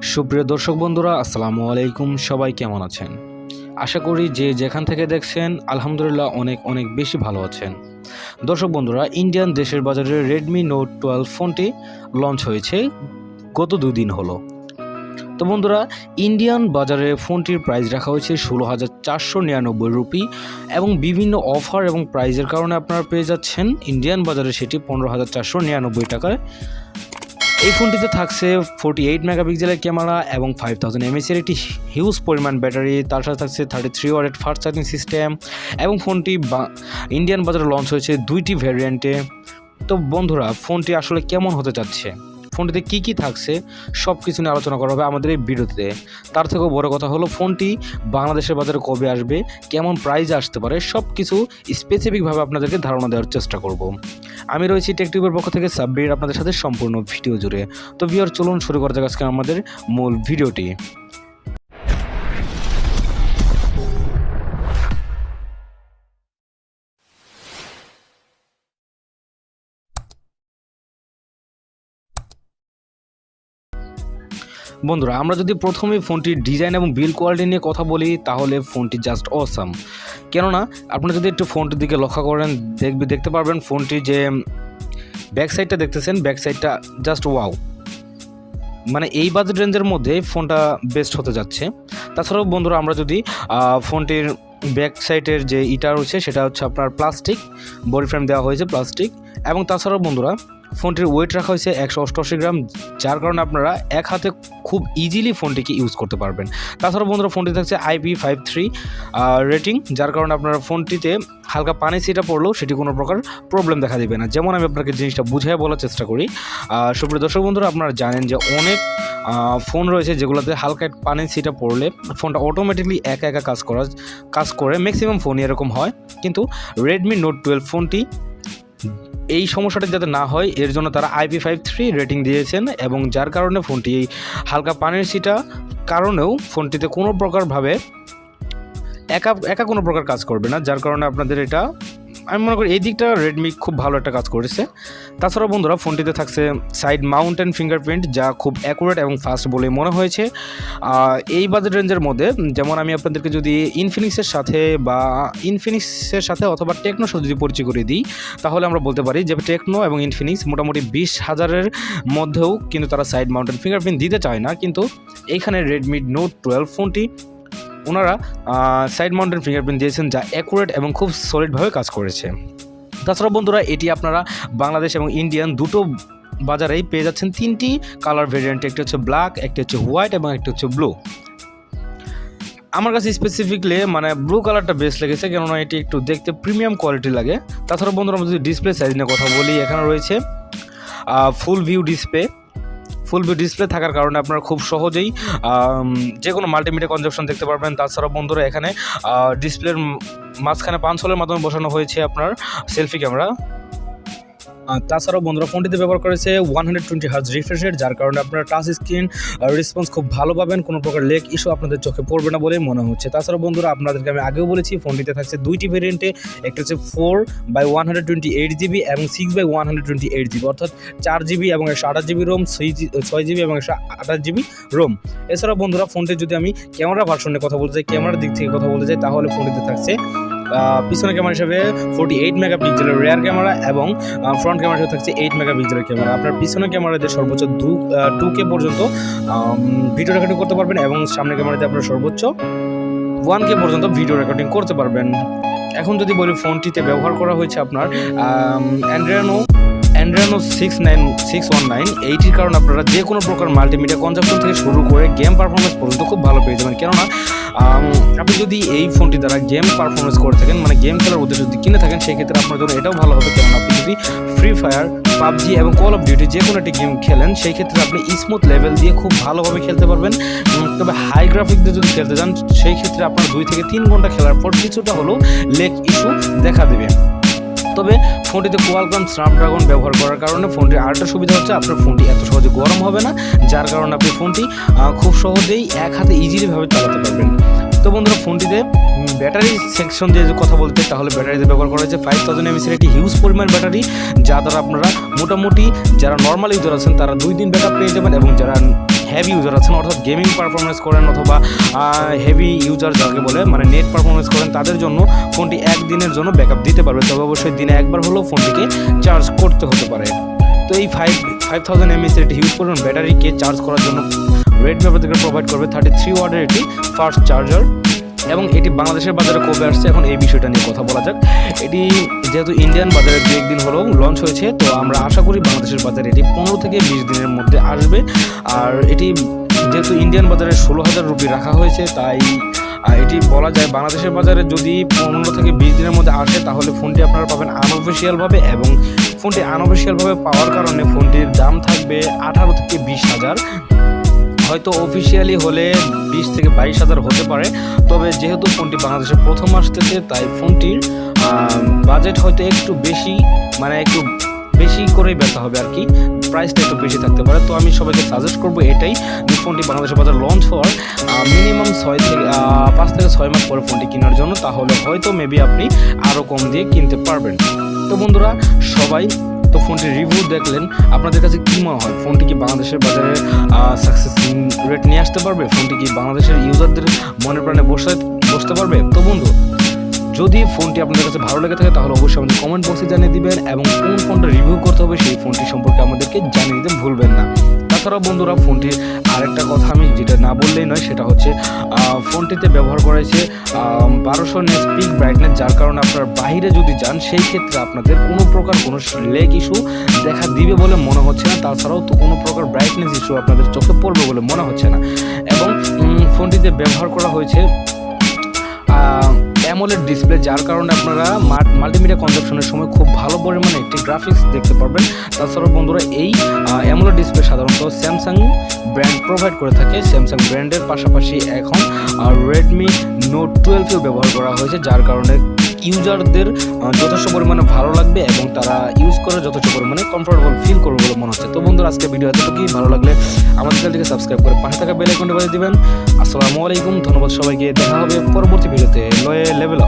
সুপ্রিয় দর্শক বন্ধুরা, আসসালামু আলাইকুম। সবাই কেমন আছেন? আশা করি যে যেখান থেকে দেখছেন আলহামদুলিল্লাহ অনেক অনেক বেশি ভালো আছেন। দর্শক বন্ধুরা, ইন্ডিয়ান দেশের বাজারে রেডমি নোট 12 ফোনটি লঞ্চ হয়েছে গত 2 দিন হলো। তো বন্ধুরা, ইন্ডিয়ান বাজারে ফোনটির প্রাইস রাখা হয়েছে 16,499 রুপি এবং বিভিন্ন অফার এবং প্রাইজের কারণে আপনারা পেয়ে যাচ্ছেন ইন্ডিয়ান বাজারে সেটি 15,499 টাকায়। এই ফোনটিতে থাকছে 48 মেগাপিক্সেলের ক্যামেরা এবং 5000 mAh একটি হিউজ পরিমাণ ব্যাটারি। তার সাথে থাকছে 33 ওয়াটের ফাস্ট চার্জিং সিস্টেম এবং ফোনটি ইন্ডিয়ান বাজারে লঞ্চ হয়েছে 2টি ভ্যারিয়েন্টে। তো বন্ধুরা, ফোনটি আসলে কেমন হতে যাচ্ছে, ফোনটিতে কী কী থাকছে সব কিছু নিয়ে আলোচনা করা হবে আমাদের এই ভিডিওতে। তার থেকেও বড় কথা হলো ফোনটি বাংলাদেশের বাজারে কবে আসবে, কেমন প্রাইসে আসতে পারে, সব কিছু স্পেসিফিকভাবে আপনাদেরকে ধারণা দেওয়ার চেষ্টা করব। আমি রয়েছি টেকটিউবের পক্ষ থেকে সাব্বির, আপনাদের সাথে সম্পূর্ণ ভিডিও জুড়ে। তো ভিউয়ার, চলুন শুরু করা যাক আজকে আমাদের মূল ভিডিওটি। বন্ধুরা, আমরা যদি প্রথমে ফোনটির ডিজাইন এবং বিল্ড কোয়ালিটি নিয়ে কথা বলি তাহলে ফোনটি জাস্ট অসাম। কেননা আপনারা যদি একটু ফোনটির দিকে লক্ষ্য করেন দেখতে পারবেন ফোনটির যে ব্যাক সাইডটা দেখতেছেন, ব্যাক সাইডটা জাস্ট ওয়াও। মানে এই বাজেট রেঞ্জের মধ্যে ফোনটা বেস্ট হতে যাচ্ছে। তাছাড়াও বন্ধুরা, আমরা যদি ফোনটির ব্যাক সাইডের যে ইটা রয়েছে সেটা হচ্ছে আপনার প্লাস্টিক, বডি ফ্রেম দেওয়া হয়েছে প্লাস্টিক। এবং তাছাড়াও বন্ধুরা, ফোনটির ওয়েট রাখা হয়েছে 188 গ্রাম, যার কারণে আপনারা এক হাতে খুব ইজিলি ফোনটিকে ইউজ করতে পারবেন। তাছাড়াও বন্ধুরা, ফোনটি থাকছে IP53 রেটিং, যার কারণে আপনারা ফোনটিতে হালকা পানি ছিটা পড়লেও সেটি কোনো প্রকার প্রবলেম দেখা দেবে না। যেমন আমি আপনাকে জিনিসটা বুঝিয়ে বলার চেষ্টা করি। সুপ্রিয় দর্শক বন্ধুরা, আপনারা জানেন যে অনেক ফোন রয়েছে যেগুলোতে হালকা পানি ছিটা পড়লে ফোনটা অটোমেটিকলি একা একা কাজ করে। ম্যাক্সিমাম ফোনই এরকম হয়, কিন্তু রেডমি নোট 12 ফোনটি এই সমস্যাটা যাতে না হয় এর জন্য তারা IP53 রেটিং দিয়েছেন, এবং যার কারণে ফোনটি হালকা পানির ছিটা কারণেও ফোনটিতে কোনো প্রকারভাবে একা কোনো প্রকার কাজ করবে না। যার কারণে আপনাদের এটা, আমি মনে করি এই দিকটা রেডমি খুব ভালো একটা কাজ করেছে। তাছাড়াও বন্ধুরা, ফোনটিতে থাকছে সাইড মাউন্টেন ফিঙ্গারপ্রিন্ট, যা খুব অ্যাকুরেট এবং ফাস্ট বলে মনে হয়েছে এই বাজেট রেঞ্জের মধ্যে। যেমন আমি আপনাদেরকে যদি ইনফিনিক্সের সাথে অথবা টেকনোর সাথে যদি পরিচয় করে দিই তাহলে আমরা বলতে পারি যে টেকনো এবং ইনফিনিক্স মোটামুটি 20,000-এর মধ্যেও কিন্তু তারা সাইড মাউন্টেন ফিঙ্গারপ্রিন্ট দিতে চায় না, কিন্তু এইখানে রেডমি নোট 12 ফোনটি ওনারা সাইড মাউন্টেন ফিঙ্গারপ্রিন্ট দিয়েছেন, যা অ্যাকুরেট এবং খুব সলিডভাবে কাজ করেছে। তাছাড়া বন্ধুরা, এটি আপনারা বাংলাদেশ এবং ইন্ডিয়ান দুটো বাজারেই পেয়ে যাচ্ছেন 3টি কালার ভেরিয়েন্ট। একটি হচ্ছে ব্ল্যাক, একটি হচ্ছে হোয়াইট এবং একটি হচ্ছে ব্লু। আমার কাছে স্পেসিফিকলি মানে ব্লু কালারটা বেস্ট লেগেছে, কেননা এটি একটু দেখতে প্রিমিয়াম কোয়ালিটি লাগে। তাছাড়া বন্ধুরা, আমরা যদি ডিসপ্লে সাইজ নিয়ে কথা বলি, এখানে রয়েছে ফুল ভিউ ডিসপ্লে থাকার কারণে আপনারা খুব সহজেই যে কোনো মাল্টিমিডিয়া কনজাম্পশন দেখতে পারবেন। তাছাড়া বন্ধুরা, এখানে ডিসপ্লের মাঝখানে পাঞ্চলের মাধ্যমে বসানো হয়েছে আপনার সেলফি ক্যামেরা। তাছাড়াও বন্ধুরা, ফোনটিতে ব্যবহার করেছে 120 Hz রিফ্রেশ, যার কারণে আপনারা টাচ স্ক্রিন রেসপন্স খুব ভালো পাবেন, কোনো প্রকার লেগ ইস্যু আপনাদের চোখে পড়বে না বলে মনে হচ্ছে। তাছাড়াও বন্ধুরা, আপনাদেরকে আমি আগেও বলেছি ফোনটিতে থাকছে 2টি ভেরিয়েন্টে, একটা হচ্ছে 4/128GB এবং 6/128GB, অর্থাৎ 4GB এবং 128GB রোম, 6GB এবং 128GB রোম। এছাড়াও বন্ধুরা, ফোনটি যদি আমি ক্যামেরা ভার্সনে কথা বলতে চাই, ক্যামেরার দিক থেকে কথা বলতে চাই, তাহলে ফোনটিতে থাকছে পিছনের ক্যামেরা হিসেবে 48 মেগাপিক্সেলের রেয়ার ক্যামেরা এবং ফ্রন্ট ক্যামেরা হিসেবে থাকছে 8 মেগাপিক্সেলের ক্যামেরা। আপনার পিছনের ক্যামেরাতে সর্বোচ্চ 2K পর্যন্ত ভিডিও রেকর্ডিং করতে পারবেন এবং সামনের ক্যামেরাতে আপনার সর্বোচ্চ 1K পর্যন্ত ভিডিও রেকর্ডিং করতে পারবেন। এখন যদি বলি, ফোনটিতে ব্যবহার করা হয়েছে আপনার অ্যান্ড্রয়েনো 619, এইটির কারণে আপনারা যে কোনো প্রকার মাল্টিমিডিয়া কনজাম্পশন থেকে শুরু করে গেম পারফরমেন্স পর্যন্ত খুব ভালো পেয়ে যাবেন। কেননা আপনি যদি এই ফোনটি দ্বারা গেম পারফরমেন্স করে থাকেন, মানে গেম খেলার উদ্দেশ্যে যদি কিনে থাকেন, সেই ক্ষেত্রে আপনার জন্য এটাও ভালো হবে। কেননা আপনি যদি ফ্রি ফায়ার, পাবজি এবং কল অফ ডিউটি যে কোনো একটি গেম খেলেন, সেই ক্ষেত্রে আপনি স্মুথ লেভেল দিয়ে খুব ভালোভাবে খেলতে পারবেন। তবে হাই গ্রাফিক দিয়ে যদি খেলতে যান, সেই ক্ষেত্রে আপনার 2 থেকে 3 ঘন্টা খেলার পর কিছুটা হলেও লেগ ইস্যু দেখা দেবে। তবে ফোনটিতে কোয়ালকম স্ন্যাপড্রাগন ব্যবহার করার কারণে ফোনটির আরেকটা সুবিধা হচ্ছে আপনার ফোনটি এত সহজে গরম হবে না, যার কারণে আপনি ফোনটি খুব সহজেই এক হাতে ইজিলিভাবে চালাতে পারবেন। তো বন্ধুরা, ফোনটিতে ব্যাটারি সেকশন দিয়ে কথা বলতে তাহলে ব্যাটারিতে ব্যবহার করা হয়েছে 5000 mAh একটি হিউজ পরিমাণ ব্যাটারি, যা দ্বারা আপনারা মোটামুটি যারা নর্মাল ইউজার আছেন তারা 2 দিন ব্যাকআপ পেয়ে যাবেন, এবং যারা হেভি ইউজার আছেন, অর্থাৎ গেমিং পারফরমেন্স করেন অথবা হেভি ইউজার যাকে বলে মানে নেট পারফরমেন্স করেন, তাদের জন্য ফোনটি একদিনের জন্য ব্যাকআপ দিতে পারবে, তবে অবশ্যই দিনে একবার হলেও ফোনটিকে চার্জ করতে হতে পারে। তো এই 5000 mAh এর হিউজ পরিমাণ ব্যাটারিকে চার্জ করার জন্য রেডমি আপনাদেরকে প্রোভাইড করবে 33 ওয়াটের এটি ফাস্ট চার্জার। এবং এটি বাংলাদেশের বাজারে কবে আসছে এখন এই বিষয়টা নিয়ে কথা বলা যাক। এটি যেহেতু ইন্ডিয়ান বাজারে 2-1 দিন হলেও লঞ্চ হয়েছে, তো আমরা আশা করি বাংলাদেশের বাজারে এটি 15 থেকে 20 দিনের মধ্যে আসবে। আর এটি যেহেতু ইন্ডিয়ান বাজারে 16,000 রুপি রাখা হয়েছে, তাই এটি বলা যায় বাংলাদেশের বাজারে যদি 15 থেকে 20 দিনের মধ্যে আসে তাহলে ফোনটি আপনারা পাবেন আনঅফিসিয়ালভাবে, এবং ফোনটি আনঅফিসিয়ালভাবে পাওয়ার কারণে ফোনটির দাম থাকবে 18 থেকে 20,000, হয়তো অফিসিয়ালি হলে 20 থেকে 22,000 হতে পারে। তবে যেহেতু ফোনটি বাংলাদেশে প্রথম আসতেছে তাই ফোনটির বাজেট হয়তো একটু বেশি, মানে একটু বেশি করেই বেচা হবে আর কি, প্রাইসটা একটু বেশি থাকতে পারে। তো আমি সবাইকে সাজেস্ট করবো এটাই, যে ফোনটি বাংলাদেশের বাজার লঞ্চ হওয়ার মিনিমাম 5 থেকে 6 মাস পরে ফোনটি কেনার জন্য, তাহলে হয়তো মেবি আপনি আরও কম দিয়ে কিনতে পারবেন। তো বন্ধুরা সবাই তো ফোনটির রিভিউ দেখলেন, আপনাদের কাছে কী মনে হয় ফোনটি কি বাংলাদেশের বাজারে সাকসেস রেট নিয়ে আসতে পারবে? ফোনটি কি বাংলাদেশের ইউজারদের মনে প্রাণে বসতে পারবে? তো বন্ধু, যদি ফোনটি আপনাদের কাছে ভালো লেগে থাকে তাহলে অবশ্যই আমাদের কমেন্ট বক্সে জানিয়ে দিবেন, এবং কোন ফোনটা রিভিউ করতে হবে সেই ফোনটি সম্পর্কে আমাদেরকে জানিয়ে দিতে ভুলবেন না। তাছাড়াও বন্ধুরা ফোনটির আরেকটা কথা আমি যেটা না বললেই নয়, সেটা হচ্ছে ফোনটিতে ব্যবহার করা হয়েছে 1200 নিটস পিক ব্রাইটনেস, যার কারণে আপনার বাইরে যদি যান সেই ক্ষেত্রে আপনাদের কোনো প্রকার কোনো লেগ ইস্যু দেখা দিবে বলে মনে হচ্ছে না। তাছাড়াও তো কোনো প্রকার ব্রাইটনেস ইস্যু আপনাদের চোখে পড়বে বলে মনে হচ্ছে না। এবং ফোনটিতে ব্যবহার করা হয়েছে AMOLED ডিসপ্লে, যার কারণে আপনারা মাল্টিমিডিয়া কনজাম্পশনের সময় খুব ভালো পরিমাণে একটি গ্রাফিক্স দেখতে পারবেন। তাছাড়াও বন্ধুরা এই AMOLED ডিসপ্লে সাধারণত স্যামসাং ব্র্যান্ড প্রোভাইড করে থাকে। স্যামসাং ব্র্যান্ডের পাশাপাশি এখন Redmi Note 12 ব্যবহার করা হয়েছে, যার কারণে ইউজারদের যথেষ্ট পরিমাণে ভালো লাগবে এবং তারা ইউজ করে যথেষ্ট পরিমাণে কমফোর্টেবল ফিল করবে বলে মনে হচ্ছে। তো বন্ধুরা আজকে ভিডিও এতটুকুই, ভালো লাগলে আমাদের চ্যানেলটিকে সাবস্ক্রাইব করে পাশে থাকা বেল আইকনটি বাজিয়ে দিবেন। আসসালামু আলাইকুম, ধন্যবাদ সবাইকে, দেখা হবে পরবর্তী ভিডিওতে। Level up.